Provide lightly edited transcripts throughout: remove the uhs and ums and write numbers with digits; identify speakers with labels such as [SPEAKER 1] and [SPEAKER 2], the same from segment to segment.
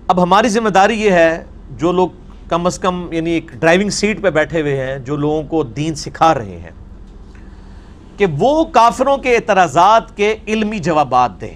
[SPEAKER 1] اب ہماری ذمہ داری یہ ہے، جو لوگ کم از کم یعنی ایک ڈرائیونگ سیٹ پہ بیٹھے ہوئے ہیں، جو لوگوں کو دین سکھا رہے ہیں، کہ وہ کافروں کے اعتراضات کے علمی جوابات دیں.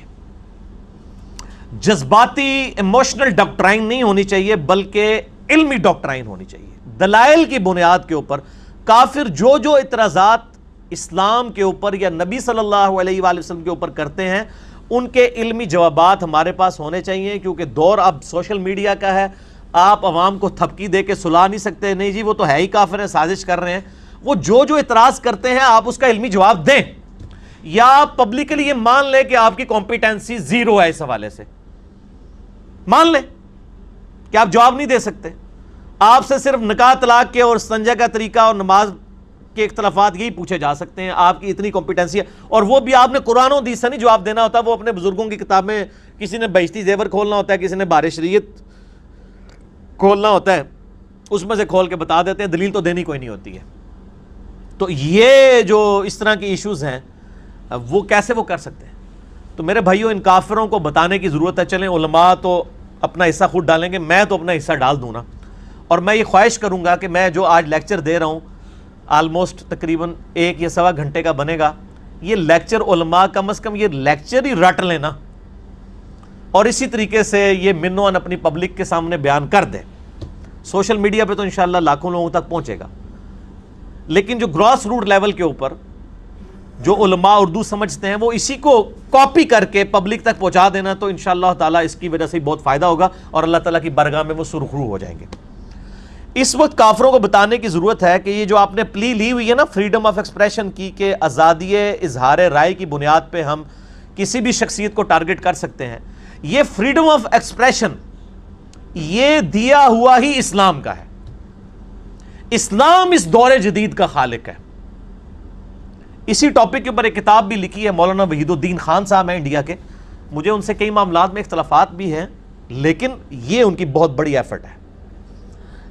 [SPEAKER 1] جذباتی ایموشنل ڈاکٹرائن نہیں ہونی چاہیے، بلکہ علمی ڈاکٹرائن ہونی چاہیے. دلائل کی بنیاد کے اوپر کافر جو اعتراضات اسلام کے اوپر یا نبی صلی اللہ علیہ وآلہ وسلم کے اوپر کرتے ہیں، ان کے علمی جوابات ہمارے پاس ہونے چاہیے. کیونکہ دور اب سوشل میڈیا کا ہے، آپ عوام کو تھپکی دے کے سلا نہیں سکتے، نہیں جی وہ تو ہے ہی کافر ہیں، سازش کر رہے ہیں. وہ جو اعتراض کرتے ہیں آپ اس کا علمی جواب دیں، یا پبلکلی یہ مان لیں کہ آپ کی کمپیٹنسی زیرو ہے. اس حوالے سے مان لیں کہ آپ جواب نہیں دے سکتے، آپ سے صرف نکاح طلاق کے اور استنجا کا طریقہ اور نماز کے اختلافات یہی پوچھے جا سکتے ہیں، آپ کی اتنی کمپیٹنسی ہے. اور وہ بھی آپ نے قرآن و حدیث سے نہیں جواب دینا ہوتا، وہ اپنے بزرگوں کی کتابیں، کسی نے بہشتی زیور کھولنا ہوتا ہے، کسی نے بار شریعت کھولنا ہوتا ہے، اس میں سے کھول کے بتا دیتے ہیں، دلیل تو دینی کوئی نہیں ہوتی ہے. تو یہ جو اس طرح کی ایشوز ہیں وہ کیسے وہ کر سکتے ہیں؟ تو میرے بھائیوں، ان کافروں کو بتانے کی ضرورت ہے. چلیں علماء تو اپنا حصہ خود ڈالیں گے، میں تو اپنا حصہ ڈال دوں نا. اور میں یہ خواہش کروں گا کہ میں جو آج لیکچر دے رہا ہوں، آلموسٹ تقریباً 1 یا سوا گھنٹے کا بنے گا، یہ لیکچر علماء کم از کم یہ لیکچر ہی رٹ لینا، اور اسی طریقے سے یہ منوان اپنی پبلک کے سامنے بیان کر دیں. سوشل میڈیا پہ تو انشاءاللہ لاکھوں لوگوں تک پہنچے گا، لیکن جو گراس روٹ لیول کے اوپر جو علماء اردو سمجھتے ہیں وہ اسی کو کاپی کر کے پبلک تک پہنچا دینا، تو انشاءاللہ تعالیٰ اس کی وجہ سے بہت فائدہ ہوگا اور اللہ تعالیٰ کی بارگاہ میں وہ سرخرو ہو جائیں گے. اس وقت کافروں کو بتانے کی ضرورت ہے کہ یہ جو آپ نے پلی لی ہوئی ہے نا فریڈم آف ایکسپریشن کی، کہ آزادی اظہار رائے کی بنیاد پہ ہم کسی بھی شخصیت کو ٹارگٹ کر سکتے ہیں، یہ فریڈم آف ایکسپریشن یہ دیا ہوا ہی اسلام کا ہے. اسلام اس دور جدید کا خالق ہے. اسی ٹاپک کے اوپر ایک کتاب بھی لکھی ہے مولانا وحید الدین خان صاحب ہیں انڈیا کے. مجھے ان سے کئی معاملات میں اختلافات بھی ہیں، لیکن یہ ان کی بہت بڑی ایفرٹ ہے.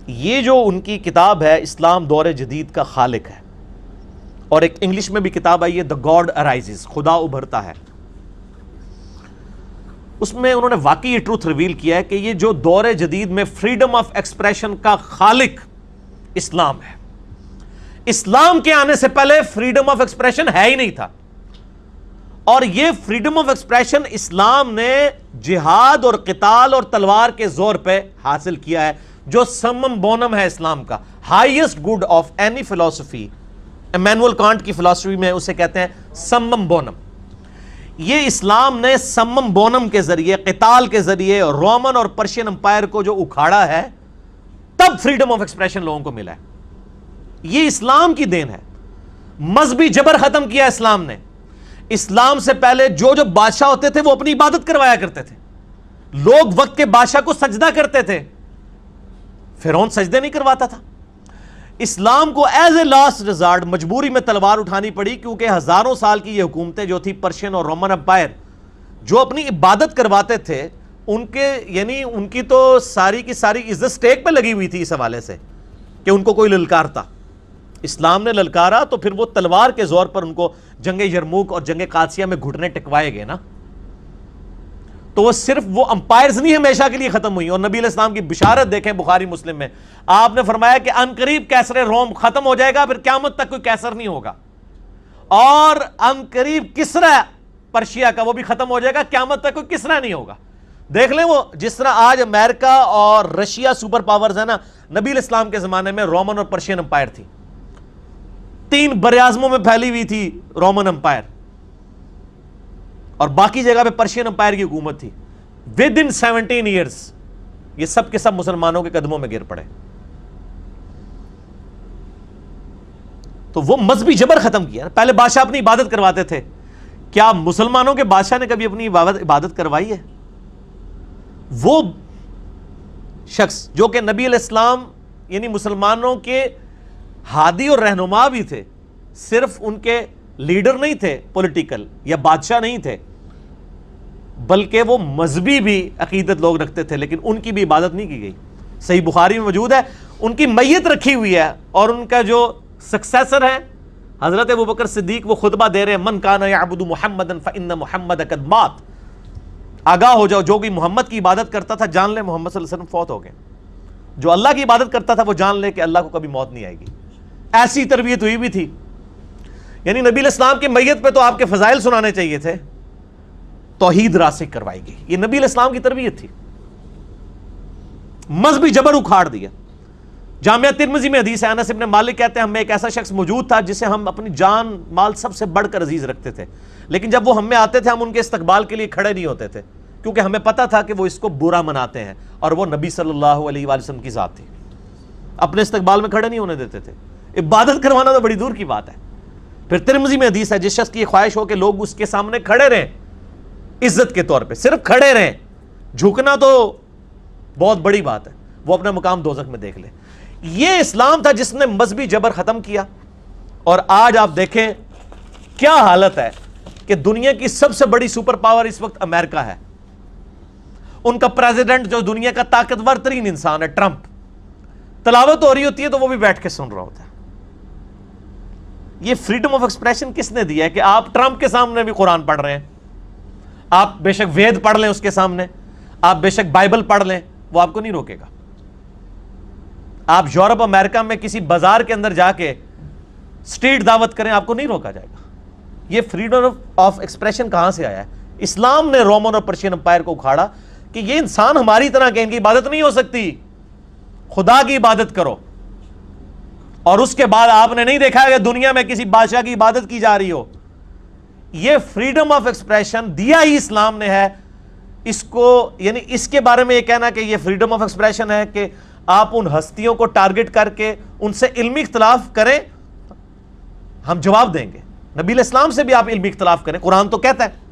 [SPEAKER 1] یہ جو ان کی کتاب ہے اسلام دور جدید کا خالق ہے، اور ایک انگلش میں بھی کتاب آئی ہے دا گاڈ ارائزز، خدا ابھرتا ہے. اس میں انہوں نے واقعی یہ ٹروتھ ریویل کیا ہے کہ یہ جو دور جدید میں فریڈم آف ایکسپریشن کا خالق اسلام ہے. اسلام کے آنے سے پہلے فریڈم آف ایکسپریشن ہے ہی نہیں تھا، اور یہ فریڈم آف ایکسپریشن اسلام نے جہاد اور قتال اور تلوار کے زور پہ حاصل کیا ہے، جو سمم بونم ہے اسلام کا، ہائیسٹ گڈ آف اینی فلسفی. ایمینول کانٹ کی فلسفی میں اسے کہتے ہیں سمم بونم. یہ اسلام نے سمم بونم کے ذریعے، قتال کے ذریعے رومن اور پرشین امپائر کو جو اکھاڑا ہے، تب فریڈم آف ایکسپریشن لوگوں کو ملا ہے. یہ اسلام کی دین ہے. مذہبی جبر ختم کیا اسلام نے. اسلام سے پہلے جو بادشاہ ہوتے تھے وہ اپنی عبادت کروایا کرتے تھے. لوگ وقت کے بادشاہ کو سجدہ کرتے تھے، فرعون سجدے نہیں کرواتا تھا. اسلام کو ایز اے لاسٹ ریزارٹ مجبوری میں تلوار اٹھانی پڑی، کیونکہ ہزاروں سال کی یہ حکومتیں جو تھی پرشین اور رومن امپائر، جو اپنی عبادت کرواتے تھے، ان کے یعنی ان کی تو ساری کی ساری عزت سٹیک پہ لگی ہوئی تھی اس حوالے سے کہ ان کو کوئی للکارتا. اسلام نے للکارا تو پھر وہ تلوار کے زور پر ان کو جنگ یرموک اور جنگ قادسیہ میں گھٹنے ٹکوائے گئے نا. تو وہ صرف وہ امپائرز نہیں ہمیشہ کے لیے ختم ہوئی. اور نبی علیہ السلام کی بشارت دیکھیں بخاری مسلم میں، آپ نے فرمایا کہ ان قریب کیسر روم ختم ہو جائے گا، پھر قیامت تک کوئی کیسر نہیں ہوگا. اور ان قریب کسرا پرشیا کا، وہ بھی ختم ہو جائے گا، قیامت تک کوئی کسرا نہیں ہوگا. دیکھ لیں وہ جس طرح آج امریکہ اور رشیا سپر پاورز ہیں نا، نبی علیہ السلام کے زمانے میں رومن اور پرشین امپائر تھی. 3 براعظموں میں پھیلی ہوئی تھی رومن امپائر، اور باقی جگہ پہ پرشین امپائر کی حکومت تھی. ود ان 17 ایئرز یہ سب کے سب مسلمانوں کے قدموں میں گر پڑے. تو وہ مذہبی جبر ختم کیا. پہلے بادشاہ اپنی عبادت کرواتے تھے، کیا مسلمانوں کے بادشاہ نے کبھی اپنی عبادت کروائی ہے؟ وہ شخص جو کہ نبی علیہ السلام یعنی مسلمانوں کے ہادی اور رہنما بھی تھے، صرف ان کے لیڈر نہیں تھے پولیٹیکل یا بادشاہ نہیں تھے، بلکہ وہ مذہبی بھی عقیدت لوگ رکھتے تھے، لیکن ان کی بھی عبادت نہیں کی گئی. صحیح بخاری میں موجود ہے، ان کی میت رکھی ہوئی ہے، اور ان کا جو سکسیسر ہے حضرت ابوبکر صدیق، وہ خطبہ دے رہے ہیں من کان یعبد محمدا فإن محمد قد مات. آگاہ ہو جاؤ، جو کہ محمد کی عبادت کرتا تھا جان لے محمد صلی اللہ علیہ وسلم فوت ہو گئے، جو اللہ کی عبادت کرتا تھا وہ جان لے کہ اللہ کو کبھی موت نہیں آئے گی. ایسی تربیت ہوئی بھی تھی. یعنی نبی علیہ السلام کی میت پہ تو آپ کے فضائل سنانے چاہیے تھے، توحید راسخ کروائی گئی. یہ نبی علیہ السلام کی تربیت تھی. مذہبی جبر اکھاڑ دیا. جامعہ ترمذی میں حدیث ہے، انس ابن مالک کہتے ہیں ہم میں ایک ایسا شخص موجود تھا جسے ہم اپنی جان مال سب سے بڑھ کر عزیز رکھتے تھے، لیکن جب وہ ہم میں آتے تھے ہم ان کے استقبال کے لیے کھڑے نہیں ہوتے تھے، کیونکہ ہمیں پتا تھا کہ وہ اس کو برا مناتے ہیں، اور وہ نبی صلی اللہ علیہ وآلہ وسلم کی ذات تھی. اپنے استقبال میں کھڑے نہیں ہونے دیتے تھے. عبادت کروانا تو بڑی دور کی بات ہے. پھر ترمذی میں حدیث ہے جس شخص کی یہ خواہش ہو کہ لوگ اس کے سامنے کھڑے رہیں عزت کے طور پہ، صرف کھڑے رہیں، جھکنا تو بہت بڑی بات ہے، وہ اپنا مقام دوزخ میں دیکھ لے. یہ اسلام تھا جس نے مذہبی جبر ختم کیا. اور آج آپ دیکھیں کیا حالت ہے کہ دنیا کی سب سے بڑی سپر پاور اس وقت امریکہ ہے. ان کا پریزیڈنٹ جو دنیا کا طاقتور ترین انسان ہے ٹرمپ، تلاوت ہو رہی ہوتی ہے تو وہ بھی بیٹھ کے سن رہا ہوتا ہے. یہ فریڈم آف ایکسپریشن کس نے دیا ہے کہ آپ ٹرمپ کے سامنے بھی قرآن پڑھ رہے ہیں؟ آپ بے شک وید پڑھ لیں اس کے سامنے، آپ بے شک بائبل پڑھ لیں، وہ آپ کو نہیں روکے گا. آپ یورپ امریکہ میں کسی بازار کے اندر جا کے اسٹریٹ دعوت کریں، آپ کو نہیں روکا جائے گا. یہ فریڈم آف ایکسپریشن کہاں سے آیا ہے؟ اسلام نے رومن اور پرشین امپائر کو اکھاڑا کہ یہ انسان ہماری طرح کہ ان کی عبادت نہیں ہو سکتی، خدا کی عبادت کرو. اور اس کے بعد آپ نے نہیں دیکھا کہ دنیا میں کسی بادشاہ کی عبادت کی جا رہی ہو. یہ فریڈم آف ایکسپریشن دیا ہی اسلام نے ہے. اس کو یعنی اس کے بارے میں یہ کہنا کہ یہ فریڈم آف ایکسپریشن ہے کہ آپ ان ہستیوں کو ٹارگٹ کر کے ان سے علمی اختلاف کریں، ہم جواب دیں گے. نبی علیہ السلام سے بھی آپ علمی اختلاف کریں، قرآن تو کہتا ہے،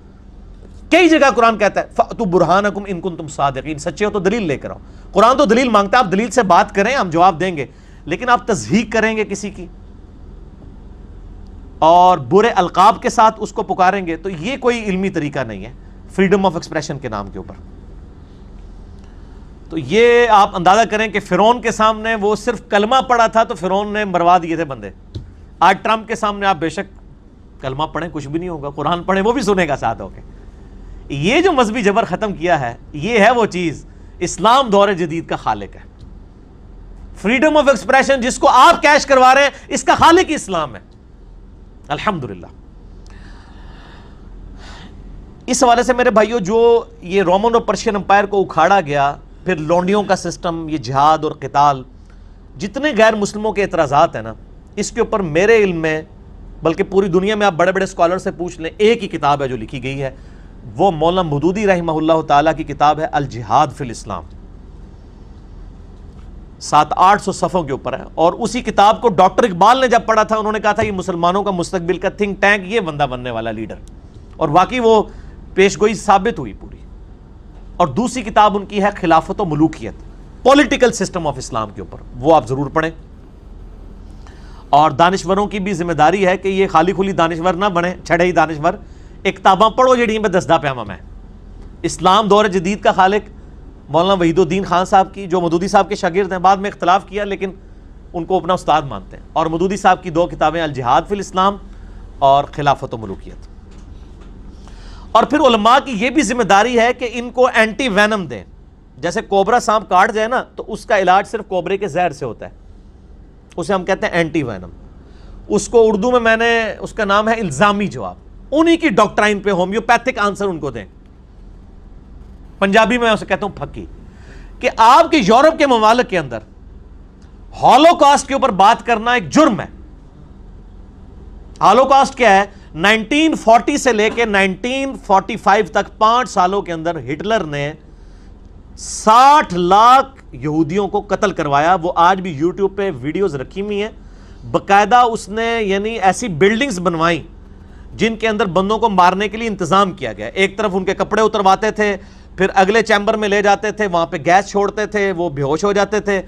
[SPEAKER 1] کئی جگہ قرآن کہتا ہے فَأْتُوا بُرْهَانَكُمْ إِن كُنتُمْ صَادِقِينَ، سچے ہو تو دلیل لے کر آؤ. قرآن تو دلیل مانگتا ہے، آپ دلیل سے بات کریں، ہم جواب دیں گے. لیکن آپ تضحیق کریں گے کسی کی اور برے القاب کے ساتھ اس کو پکاریں گے، تو یہ کوئی علمی طریقہ نہیں ہے فریڈم آف ایکسپریشن کے نام کے اوپر. تو یہ آپ اندازہ کریں کہ فرعون کے سامنے وہ صرف کلمہ پڑھا تھا تو فرعون نے مروا دیے تھے بندے. آج ٹرمپ کے سامنے آپ بے شک کلمہ پڑھیں کچھ بھی نہیں ہوگا، قرآن پڑھیں وہ بھی سنے گا ساتھ ہو کے. یہ جو مذہبی جبر ختم کیا ہے، یہ ہے وہ چیز اسلام دور جدید کا خالق ہے. فریڈم آف ایکسپریشن جس کو آپ کیش کروا رہے ہیں، اس کا خالق ہی اسلام ہے الحمدللہ. اس حوالے سے میرے بھائیوں، جو یہ رومن اور پرشین امپائر کو اکھاڑا گیا، پھر لونڈیوں کا سسٹم، یہ جہاد اور قتال، جتنے غیر مسلموں کے اعتراضات ہیں نا، اس کے اوپر میرے علم میں، بلکہ پوری دنیا میں آپ بڑے بڑے اسکالر سے پوچھ لیں، ایک ہی کتاب ہے جو لکھی گئی ہے، وہ مولانا مودودی رحمہ اللہ تعالیٰ کی کتاب ہے الجہاد فی الاسلام. 700-800 صفحوں کے اوپر ہے. اور اسی کتاب کو ڈاکٹر اقبال نے جب پڑھا تھا، انہوں نے کہا تھا یہ مسلمانوں کا مستقبل کا تھنک ٹینک، یہ بندہ بننے والا لیڈر. اور واقعی وہ پیش گوئی ثابت ہوئی پوری. اور دوسری کتاب ان کی ہے خلافت و ملوکیت، پولیٹیکل سسٹم آف اسلام کے اوپر، وہ آپ ضرور پڑھیں. اور دانشوروں کی بھی ذمہ داری ہے کہ یہ خالی کھلی دانشور نہ بنے، چھڑے ہی دانشور. ایک کتاباں پڑھو جڑی میں دسدہ پیامہ میں اسلام دور جدید کا خالق مولانا وحید الدین خان صاحب کی، جو مودودی صاحب کے شاگرد ہیں، بعد میں اختلاف کیا لیکن ان کو اپنا استاد مانتے ہیں. اور مودودی صاحب کی 2 کتابیں الجہاد فی الاسلام اور خلافت و ملوکیت. اور پھر علماء کی یہ بھی ذمہ داری ہے کہ ان کو اینٹی وینم دیں. جیسے کوبرا سانپ کاٹ جائے نا تو اس کا علاج صرف کوبرے کے زہر سے ہوتا ہے، اسے ہم کہتے ہیں اینٹی وینم. اس کو اردو میں نے اس کا نام ہے الزامی جواب. انہی کی ڈاکٹرائن پہ ہومیوپیتھک آنسر ان کو دیں. پنجابی میں اسے کہتا ہوں پھکی. کہ آپ کے یورپ کے ممالک کے اندر ہالوکاسٹ کے اوپر بات کرنا ایک جرم ہے. ہالوکاسٹ کیا ہے؟ 1940 سے لے کے 1945 تک 5 سالوں کے اندر ہٹلر نے 60 لاکھ یہودیوں کو قتل کروایا. وہ آج بھی یوٹیوب پہ ویڈیوز رکھی ہوئی ہیں. باقاعدہ اس نے یعنی ایسی بلڈنگز بنوائیں جن کے اندر بندوں کو مارنے کے لیے انتظام کیا گیا. ایک طرف ان کے کپڑے اترواتے تھے، پھر اگلے چیمبر میں لے جاتے تھے، وہاں پہ گیس چھوڑتے تھے، وہ بے ہوش ہو جاتے تھے،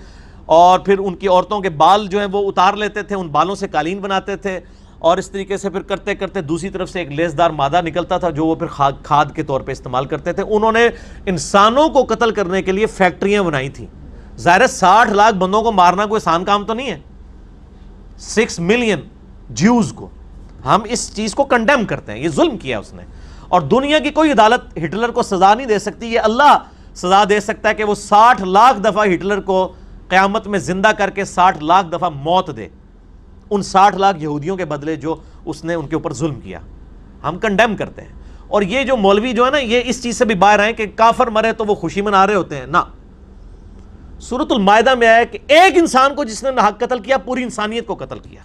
[SPEAKER 1] اور پھر ان کی عورتوں کے بال جو ہیں وہ اتار لیتے تھے، ان بالوں سے قالین بناتے تھے. اور اس طریقے سے پھر کرتے کرتے دوسری طرف سے ایک لیسدار مادہ نکلتا تھا جو وہ پھر کھاد کے طور پہ استعمال کرتے تھے. انہوں نے انسانوں کو قتل کرنے کے لیے فیکٹریاں بنائی تھیں. ظاہر 60 لاکھ بندوں کو مارنا کوئی آسان کام تو نہیں ہے. 6 ملین جیوز کو ہم اس چیز کو کنڈیم کرتے ہیں، یہ ظلم کیا اس نے. اور دنیا کی کوئی عدالت ہٹلر کو سزا نہیں دے سکتی، یہ اللہ سزا دے سکتا ہے کہ وہ 60 لاکھ دفعہ ہٹلر کو قیامت میں زندہ کر کے 60 لاکھ دفعہ موت دے، ان 60 لاکھ یہودیوں کے بدلے جو اس نے ان کے اوپر ظلم کیا۔ ہم کنڈیم کرتے ہیں، اور یہ جو مولوی جو ہے نا، یہ اس چیز سے بھی باہر آئے کہ کافر مرے تو وہ خوشی منا رہے ہوتے ہیں، نہ۔ سورۃ المائدہ میں آیا کہ ایک انسان کو جس نے ناحق قتل کیا، پوری انسانیت کو قتل کیا،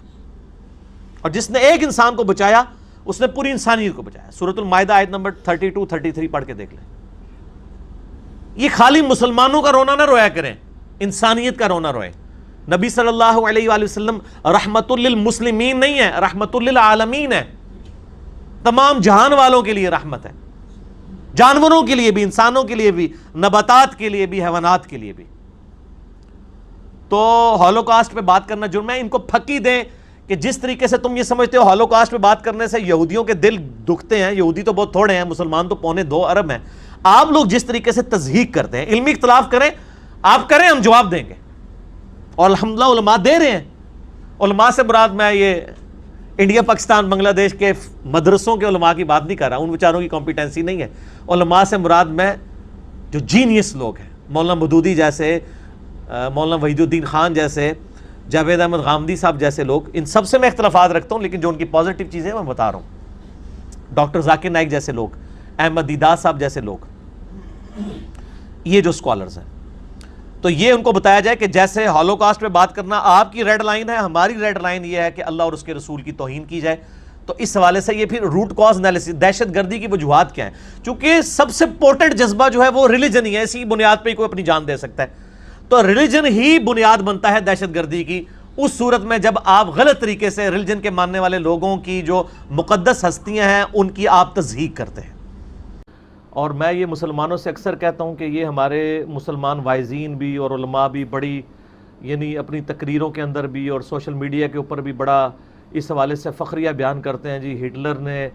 [SPEAKER 1] اور جس نے ایک انسان کو بچایا اس نے پوری انسانیت کو بچایا۔ سورۃ المائدہ آیت نمبر 32 33 پڑھ کے دیکھ لیں۔ یہ خالی مسلمانوں کا رونا نہ رویا کریں، انسانیت کا رونا روئے۔ نبی صلی اللہ علیہ وآلہ وسلم رحمت للمسلمین نہیں ہے، رحمت للعالمین ہے، تمام جہان والوں کے لیے رحمت ہے، جانوروں کے لیے بھی، انسانوں کے لیے بھی، نباتات کے لیے بھی، حیوانات کے لیے بھی۔ تو ہولوکاسٹ پہ بات کرنا جرم ہے۔ ان کو پھکی دیں کہ جس طریقے سے تم یہ سمجھتے ہو ہولوکاسٹ پہ بات کرنے سے یہودیوں کے دل دکھتے ہیں، یہودی تو بہت تھوڑے ہیں، مسلمان تو 2.25 ارب ہیں، آپ لوگ جس طریقے سے تضحیق کرتے ہیں، علمی اختلاف کریں، آپ کریں، ہم جواب دیں گے، اور الحمدللہ علماء دے رہے ہیں۔ علماء سے مراد میں یہ انڈیا پاکستان بنگلہ دیش کے مدرسوں کے علماء کی بات نہیں کر رہا، ان بیچاروں کی کمپیٹنسی نہیں ہے۔ علماء سے مراد میں جو جینیس لوگ ہیں، مولانا مودودی جیسے، مولانا وحید الدین خان جیسے، جاوید احمد غامدی صاحب جیسے لوگ، ان سب سے میں اختلافات رکھتا ہوں، لیکن جو ان کی پازیٹیو چیزیں میں بتا رہا ہوں۔ ڈاکٹر ذاکر نائک جیسے لوگ، احمد دیدار صاحب جیسے لوگ، یہ جو اسکالرز ہیں، تو یہ ان کو بتایا جائے کہ جیسے ہولوکاسٹ پہ بات کرنا آپ کی ریڈ لائن ہے، ہماری ریڈ لائن یہ ہے کہ اللہ اور اس کے رسول کی توہین کی جائے۔ تو اس حوالے سے یہ پھر روٹ کاز انالیسس، دہشت گردی کی وجوہات کیا ہیں، چونکہ سب سے پورٹڈ جذبہ جو ہے وہ ریلیجن ہی ہے، اسی بنیاد پہ ہی کوئی اپنی جان دے سکتا ہے۔ تو ریلیجن ہی بنیاد بنتا ہے دہشت گردی کی، اس صورت میں جب آپ غلط طریقے سے ریلیجن کے ماننے والے لوگوں کی جو مقدس ہستیاں ہیں ان کی آپ تضحیق کرتے ہیں۔ اور میں یہ مسلمانوں سے اکثر کہتا ہوں کہ یہ ہمارے مسلمان وائزین بھی اور علماء بھی بڑی، یعنی اپنی تقریروں کے اندر بھی اور سوشل میڈیا کے اوپر بھی بڑا اس حوالے سے فخریہ بیان کرتے ہیں، جی ہٹلر نے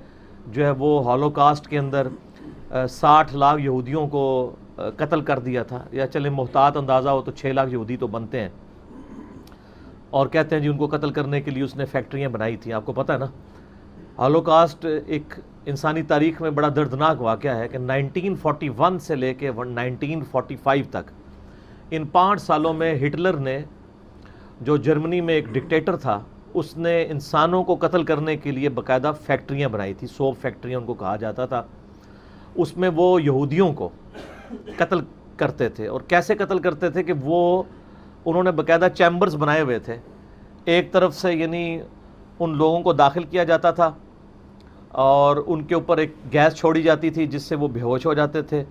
[SPEAKER 1] جو ہے وہ ہولوکاسٹ کے اندر 60 لاکھ یہودیوں کو قتل کر دیا تھا، یا چلیں محتاط اندازہ ہو تو 6 لاکھ یہودی تو بنتے ہیں، اور کہتے ہیں جی ان کو قتل کرنے کے لیے اس نے فیکٹریاں بنائی تھیں۔ آپ کو پتہ ہے نا، ہولوکاسٹ ایک انسانی تاریخ میں بڑا دردناک واقعہ ہے کہ 1941 سے لے کے 1945 تک، ان 5 سالوں میں ہٹلر نے، جو جرمنی میں ایک ڈکٹیٹر تھا، اس نے انسانوں کو قتل کرنے کے لیے باقاعدہ فیکٹریاں بنائی تھی، 100 فیکٹریاں ان کو کہا جاتا تھا۔ اس میں وہ یہودیوں کو قتل کرتے تھے، اور کیسے قتل کرتے تھے کہ وہ انہوں نے باقاعدہ چیمبرز بنائے ہوئے تھے، ایک طرف سے یعنی ان لوگوں کو داخل کیا جاتا تھا اور ان کے اوپر ایک گیس چھوڑی جاتی تھی جس سے وہ بے ہوش ہو جاتے تھے،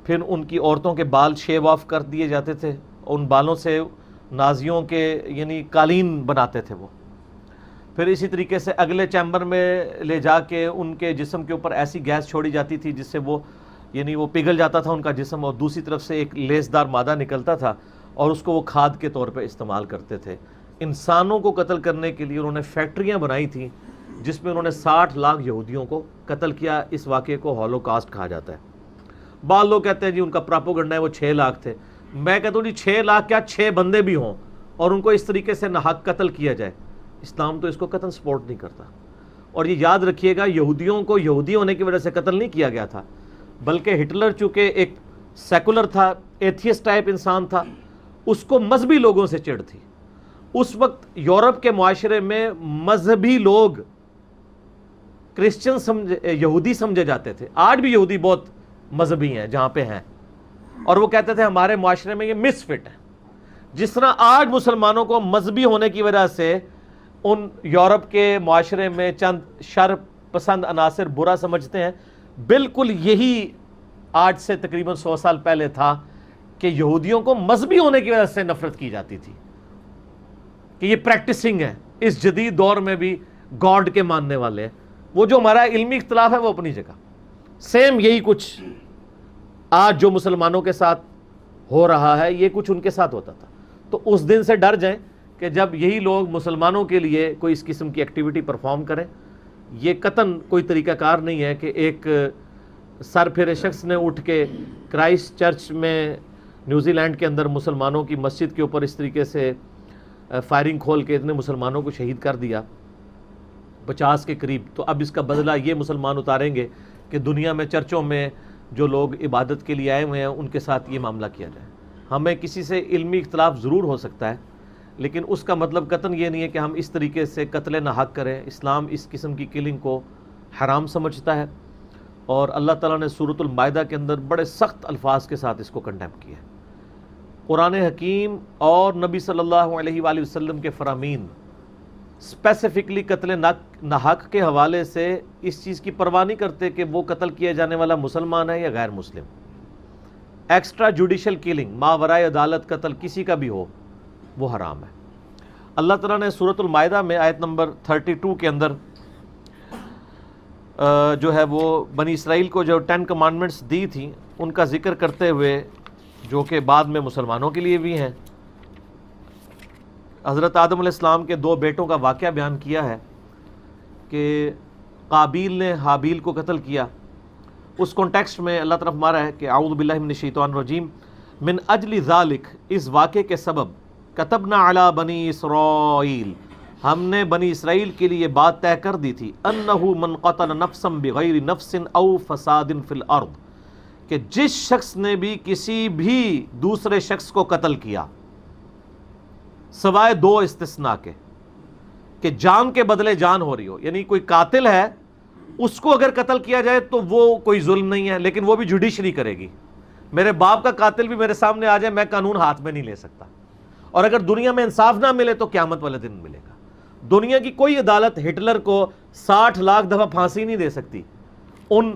[SPEAKER 1] پھر ان کی عورتوں کے بال شیو آف کر دیے جاتے تھے، ان بالوں سے نازیوں کے یعنی قالین بناتے تھے وہ، پھر اسی طریقے سے اگلے چیمبر میں لے جا کے ان کے جسم کے اوپر ایسی گیس چھوڑی جاتی تھی جس سے وہ یعنی وہ پگھل جاتا تھا ان کا جسم، اور دوسری طرف سے ایک لیسدار مادہ نکلتا تھا اور اس کو وہ کھاد کے طور پہ استعمال کرتے تھے۔ انسانوں کو قتل کرنے کے لیے انہوں نے فیکٹریاں بنائی تھیں جس میں انہوں نے 60 لاکھ یہودیوں کو قتل کیا۔ اس واقعے کو ہولوکاسٹ کہا جاتا ہے۔ بعض لوگ کہتے ہیں جی ان کا پراپوگنڈا ہے وہ 6 لاکھ تھے، میں کہتا ہوں جی 6 لاکھ کیا 6 بندے بھی ہوں اور ان کو اس طریقے سے ناحق قتل کیا جائے، اسلام تو اس کو قطعاً سپورٹ نہیں کرتا۔ اور یہ یاد رکھیے گا، یہودیوں کو یہودی ہونے کی وجہ سے قتل نہیں کیا گیا تھا، بلکہ ہٹلر چونکہ ایک سیکولر تھا، ایتھیسٹ ٹائپ انسان تھا، اس کو مذہبی لوگوں سے چڑ تھی۔ اس وقت یورپ کے معاشرے میں مذہبی لوگ کرسچن یہودی سمجھے جاتے تھے، آج بھی یہودی بہت مذہبی ہیں جہاں پہ ہیں، اور وہ کہتے تھے ہمارے معاشرے میں یہ مس فٹ ہے۔ جس طرح آج مسلمانوں کو مذہبی ہونے کی وجہ سے ان یورپ کے معاشرے میں چند شر پسند عناصر برا سمجھتے ہیں، بالکل یہی آج سے تقریباً 100 سال پہلے تھا کہ یہودیوں کو مذہبی ہونے کی وجہ سے نفرت کی جاتی تھی کہ یہ پریکٹسنگ ہے۔ اس جدید دور میں بھی گاڈ کے ماننے والے ہیں۔ وہ جو ہمارا علمی اختلاف ہے وہ اپنی جگہ، سیم یہی کچھ آج جو مسلمانوں کے ساتھ ہو رہا ہے یہ کچھ ان کے ساتھ ہوتا تھا۔ تو اس دن سے ڈر جائیں کہ جب یہی لوگ مسلمانوں کے لیے کوئی اس قسم کی ایکٹیویٹی پرفارم کریں، یہ قطعاً کوئی طریقہ کار نہیں ہے کہ ایک سر پھرے شخص نے اٹھ کے کرائسٹ چرچ میں نیوزی لینڈ کے اندر مسلمانوں کی مسجد کے اوپر اس طریقے سے فائرنگ کھول کے اتنے مسلمانوں کو شہید کر دیا 50 کے قریب، تو اب اس کا بدلہ یہ مسلمان اتاریں گے کہ دنیا میں چرچوں میں جو لوگ عبادت کے لیے آئے ہوئے ہیں ان کے ساتھ یہ معاملہ کیا جائے. ہمیں کسی سے علمی اختلاف ضرور ہو سکتا ہے، لیکن اس کا مطلب قطعاً یہ نہیں ہے کہ ہم اس طریقے سے قتل ناحق کریں. اسلام اس قسم کی کلنگ کو حرام سمجھتا ہے، اور اللہ تعالیٰ نے سورۃ المائدہ کے اندر بڑے سخت الفاظ کے ساتھ اس کو کنڈیم کیا ہے. قرآن حکیم اور نبی صلی اللہ علیہ وآلہ وسلم کے فرامین اسپیسیفکلی قتل ناحق کے حوالے سے اس چیز کی پرواہ نہیں کرتے کہ وہ قتل کیا جانے والا مسلمان ہے یا غیر مسلم. ایکسٹرا جوڈیشل کلنگ، ماورائے عدالت قتل کسی کا بھی ہو، وہ حرام ہے. اللہ تعالیٰ نے سورۃ المائدہ میں آیت نمبر 32 کے اندر جو ہے وہ بنی اسرائیل کو جو 10 کمانڈمنٹس دی تھیں ان کا ذکر کرتے ہوئے، جو کہ بعد میں مسلمانوں کے لیے بھی ہیں، حضرت آدم علیہ السلام کے 2 بیٹوں کا واقعہ بیان کیا ہے کہ قابیل نے حابیل کو قتل کیا. اس کانٹیکسٹ میں اللہ تعالیٰ فرما رہا ہے کہ اعوذ باللہ من الشیطان الرجیم، من اجل ذالک، اس واقعے کے سبب، کتبنا علی بنی اسرائیل، ہم نے بنی اسرائیل کے لیے بات طے کر دی تھی، انہو من قتل نفسا بغیر نفس او فساد فی الارض، کہ جس شخص نے بھی کسی بھی دوسرے شخص کو قتل کیا سوائے 2 استثناء کے، کہ جان کے بدلے جان ہو رہی ہو، یعنی کوئی قاتل ہے اس کو اگر قتل کیا جائے تو وہ کوئی ظلم نہیں ہے، لیکن وہ بھی جوڈیشری کرے گی. میرے باپ کا قاتل بھی میرے سامنے آ جائے، میں قانون ہاتھ میں نہیں لے سکتا. اور اگر دنیا میں انصاف نہ ملے تو قیامت والے دن ملے گا. دنیا کی کوئی عدالت ہٹلر کو 60 لاکھ دفعہ پھانسی نہیں دے سکتی ان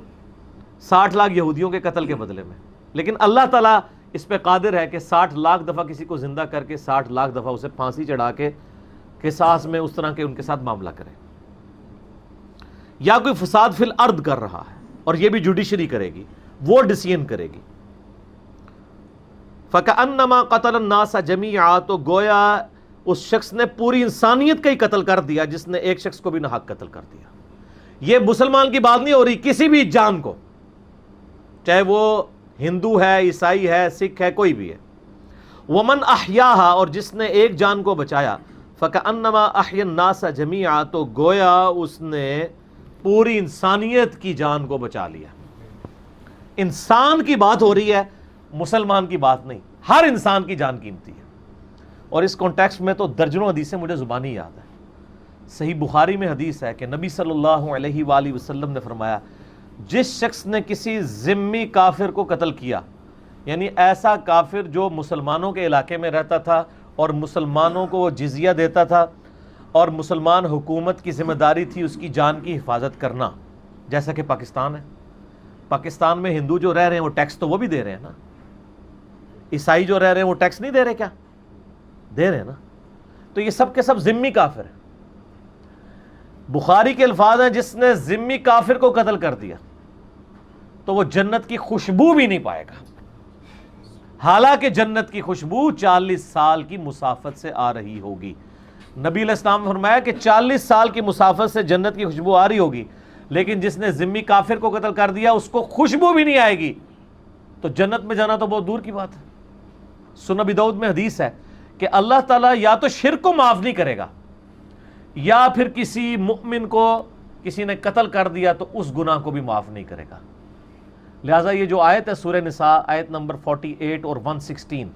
[SPEAKER 1] 60 لاکھ یہودیوں کے قتل کے بدلے میں، لیکن اللہ تعالیٰ اس پہ قادر ہے کہ 60 لاکھ دفعہ کسی کو زندہ کر کے 60 لاکھ دفعہ اسے پھانسی چڑھا کے قصاص میں اس طرح کے ان کے ساتھ معاملہ کرے. یا کوئی فساد فی الارض کر رہا ہے اور یہ بھی جوڈیشری کرے گی، وہ ڈیسیژن کرے گی. فَكَأَنَّمَا قَتَلَ النَّاسَ جَمِيعًا، تو گویا اس شخص نے پوری انسانیت کا ہی قتل کر دیا جس نے ایک شخص کو بھی ناحق قتل کر دیا. یہ مسلمان کی بات نہیں ہو رہی، کسی بھی جان کو، چاہے وہ ہندو ہے، عیسائی ہے، سکھ ہے، کوئی بھی ہے. وَمَنْ أَحْيَاهَا، اور جس نے ایک جان کو بچایا، فَكَأَنَّمَا أَحْيَا النَّاسَ جَمِيعًا، تو گویا اس نے پوری انسانیت کی جان کو بچا لیا. انسان کی بات ہو رہی ہے، مسلمان کی بات نہیں. ہر انسان کی جان قیمتی ہے. اور اس کانٹیکسٹ میں تو درجنوں حدیثیں مجھے زبانی یاد ہے. صحیح بخاری میں حدیث ہے کہ نبی صلی اللہ علیہ وآلہ وسلم نے فرمایا، جس شخص نے کسی ذمی کافر کو قتل کیا، یعنی ایسا کافر جو مسلمانوں کے علاقے میں رہتا تھا اور مسلمانوں کو وہ جزیہ دیتا تھا، اور مسلمان حکومت کی ذمہ داری تھی اس کی جان کی حفاظت کرنا، جیسا کہ پاکستان ہے. پاکستان میں ہندو جو رہ رہے ہیں وہ ٹیکس تو وہ بھی دے رہے ہیں نا. عیسائی جو رہ رہے ہیں وہ ٹیکس نہیں دے رہے، کیا دے رہے ہیں نا. تو یہ سب کے سب ذمی کافر ہیں. بخاری کے الفاظ ہیں، جس نے ذمی کافر کو قتل کر دیا تو وہ جنت کی خوشبو بھی نہیں پائے گا، حالانکہ جنت کی خوشبو 40 سال کی مسافت سے آ رہی ہوگی. نبی علیہ السلام نے فرمایا کہ 40 سال کی مسافت سے جنت کی خوشبو آ رہی ہوگی، لیکن جس نے ذمی کافر کو قتل کر دیا اس کو خوشبو بھی نہیں آئے گی، تو جنت میں جانا تو بہت دور کی بات ہے. سنن ابی داؤد میں حدیث ہے کہ اللہ تعالیٰ یا تو شرک کو معاف نہیں کرے گا، یا پھر کسی مؤمن کو کسی نے قتل کر دیا تو اس گناہ کو بھی معاف نہیں کرے گا. لہٰذا یہ جو آیت ہے سورہ نساء آیت نمبر 48 اور 116،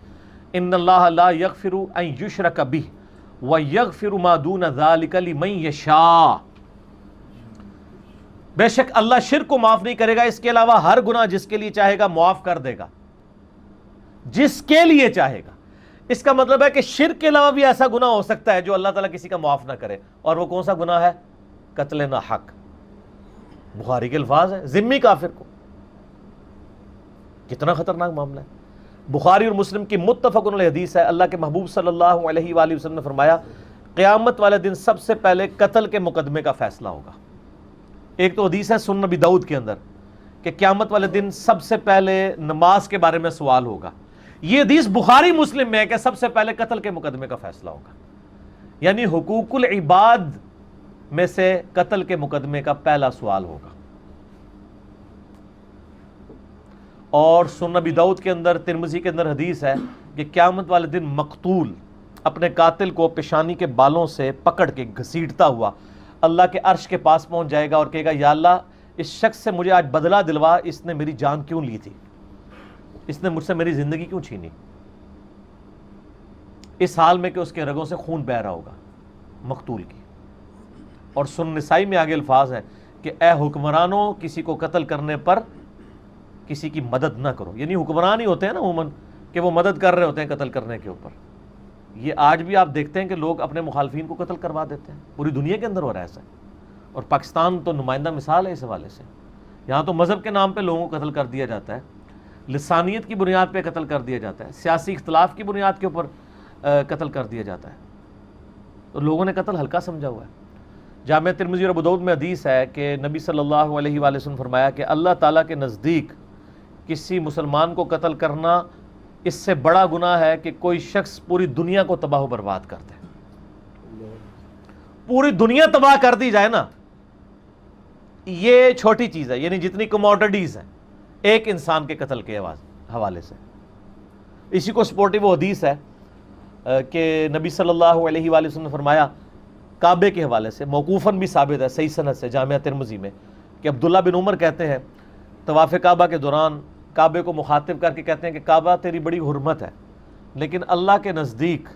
[SPEAKER 1] ان اللہ لا یغفر ان یشرک بہ ویغفر ما دون ذلک لمن یشاء، بے شک اللہ شرک کو معاف نہیں کرے گا، اس کے علاوہ ہر گناہ جس کے لیے چاہے گا معاف کر دے گا، جس کے لیے چاہے گا. اس کا مطلب ہے کہ شرک کے علاوہ بھی ایسا گناہ ہو سکتا ہے جو اللہ تعالیٰ کسی کا معاف نہ کرے، اور وہ کون سا گناہ ہے؟ قتل ناحق. بخاری کے الفاظ ہیں، ذمی کافر کو. کتنا خطرناک معاملہ ہے. بخاری اور مسلم کی متفق علیہ حدیث ہے، اللہ کے محبوب صلی اللہ علیہ وآلہ وسلم نے فرمایا، قیامت والے دن سب سے پہلے قتل کے مقدمے کا فیصلہ ہوگا. ایک تو حدیث ہے سنن ابی داؤد کے اندر کہ قیامت والے دن سب سے پہلے نماز کے بارے میں سوال ہوگا. یہ حدیث بخاری مسلم میں ہے کہ سب سے پہلے قتل کے مقدمے کا فیصلہ ہوگا، یعنی حقوق العباد میں سے قتل کے مقدمے کا پہلا سوال ہوگا. اور سنن ابی داؤد کے اندر، ترمذی کے اندر حدیث ہے کہ قیامت والے دن مقتول اپنے قاتل کو پیشانی کے بالوں سے پکڑ کے گھسیٹتا ہوا اللہ کے عرش کے پاس پہنچ جائے گا اور کہے گا، یا اللہ اس شخص سے مجھے آج بدلہ دلوا، اس نے میری جان کیوں لی تھی، اس نے مجھ سے میری زندگی کیوں چھینی، اس حال میں کہ اس کے رگوں سے خون بہہ رہا ہوگا مقتول کی۔ اور سنن نسائی میں آگے الفاظ ہیں کہ اے حکمرانوں، کسی کو قتل کرنے پر کسی کی مدد نہ کرو، یعنی حکمران ہی ہوتے ہیں نا عموماً کہ وہ مدد کر رہے ہوتے ہیں قتل کرنے کے اوپر۔ یہ آج بھی آپ دیکھتے ہیں کہ لوگ اپنے مخالفین کو قتل کروا دیتے ہیں، پوری دنیا کے اندر ہو رہا ہے ایسا، اور پاکستان تو نمائندہ مثال ہے اس حوالے سے۔ یہاں تو مذہب کے نام پہ لوگوں کو قتل کر دیا جاتا ہے، لسانیت کی بنیاد پہ قتل کر دیا جاتا ہے، سیاسی اختلاف کی بنیاد کے اوپر قتل کر دیا جاتا ہے، تو لوگوں نے قتل ہلکا سمجھا ہوا ہے۔ جامع ترمذی اور ابو داؤد میں حدیث ہے کہ نبی صلی اللہ علیہ وآلہ وسلم فرمایا کہ اللہ تعالیٰ کے نزدیک کسی مسلمان کو قتل کرنا اس سے بڑا گناہ ہے کہ کوئی شخص پوری دنیا کو تباہ و برباد کر دے۔ پوری دنیا تباہ کر دی جائے نا، یہ چھوٹی چیز ہے، یعنی جتنی کموڈٹیز ہیں ایک انسان کے قتل کے حوالے سے۔ اسی کو سپورٹیو وہ حدیث ہے کہ نبی صلی اللہ علیہ وآلہ وسلم نے فرمایا کعبے کے حوالے سے، موقوفاً بھی ثابت ہے صحیح سند سے جامعہ ترمذی میں، کہ عبداللہ بن عمر کہتے ہیں طواف کعبہ کے دوران کعبے کو مخاطب کر کے کہتے ہیں کہ کعبہ تیری بڑی حرمت ہے، لیکن اللہ کے نزدیک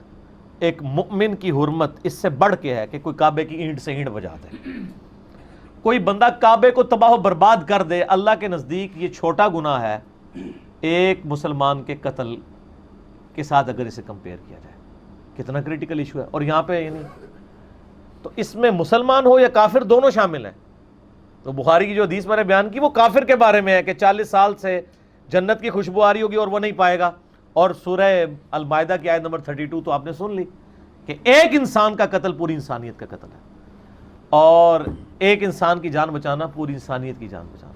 [SPEAKER 1] ایک مؤمن کی حرمت اس سے بڑھ کے ہے کہ کوئی کعبے کی اینٹ سے اینٹ بجا دے۔ کوئی بندہ کعبے کو تباہ و برباد کر دے، اللہ کے نزدیک یہ چھوٹا گناہ ہے ایک مسلمان کے قتل کے ساتھ اگر اسے کمپیئر کیا جائے۔ کتنا کریٹیکل ایشو ہے، اور یہاں پہ یعنی تو اس میں مسلمان ہو یا کافر دونوں شامل ہیں۔ تو بخاری کی جو حدیث میں نے بیان کی وہ کافر کے بارے میں ہے کہ 40 سال سے جنت کی خوشبو آ رہی ہوگی اور وہ نہیں پائے گا، اور سورہ المائدہ کی آیت نمبر 32 تو آپ نے سن لی کہ ایک انسان کا قتل پوری انسانیت کا قتل ہے، اور ایک انسان کی جان بچانا پوری انسانیت کی جان بچانا۔